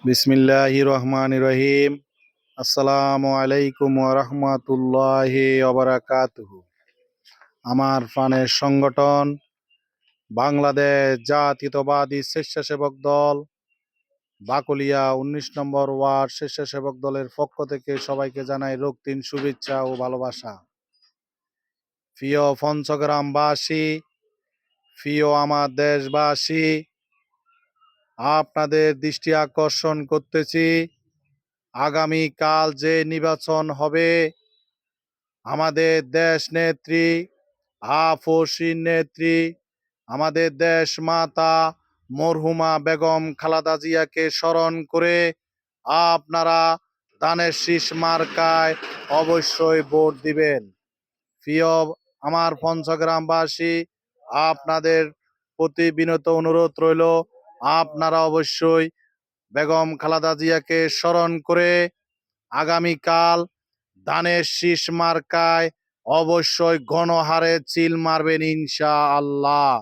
বিসমিল্লাহির রহমানির রহিম। আসসালামু আলাইকুম ওয়া রাহমাতুল্লাহি ওয়া বারাকাতুহু। আমার প্রাণের সংগঠন বাংলাদেশ জাতীয়তাবাদী স্বেচ্ছাসেবক দল বাকলিয়া ১৯ নম্বর ওয়ার্ড স্বেচ্ছাসেবক দলের পক্ষ থেকে সবাইকে জানাই রক্তিম শুভেচ্ছা ও ভালোবাসা। প্রিয় পঞ্চগ্রামবাসী, প্রিয় আমার দেশবাসী, আপনাদের দৃষ্টি আকর্ষণ করতেছি, আগামীকাল যে নির্বাচন হবে, আমাদের দেশ নেত্রী, আপসী নেত্রী, আমাদের দেশ মাতা মরহুমা বেগম খালেদা জিয়াকে স্মরণ করে আপনারা ধানের শীষ মার্কায় অবশ্যই ভোট দিবেন। প্রিয় আমার পঞ্চগ্রামবাসী, আপনাদের প্রতি বিনত অনুরোধ রইল, আপনারা অবশ্যই বেগম খালেদা জিয়াকে স্মরণ করে আগামীকাল ধানের শীষ মার্কায় অবশ্যই গণহারে চিল মারবেন ইনশাআল্লাহ।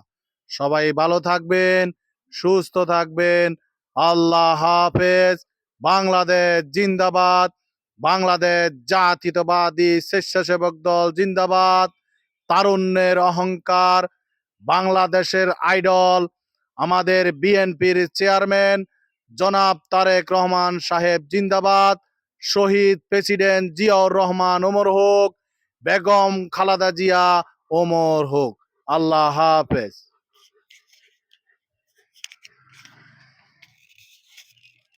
সবাই ভালো থাকবেন, সুস্থ থাকবেন। আল্লাহ হাফেজ। বাংলাদেশ জিন্দাবাদ। বাংলাদেশ জাতীয়তাবাদী স্বেচ্ছাসেবক দল জিন্দাবাদ। তারুণ্যের অহংকার, বাংলাদেশের আইডল, আমাদের বিএনপির চেয়ারম্যান জনাব তারেক রহমান সাহেব জিন্দাবাদ। শহীদ প্রেসিডেন্ট জিয়াউর রহমান ওমর হোক, বেগম খালেদা জিয়া ওমর হোক। আল্লাহ হাফেজ।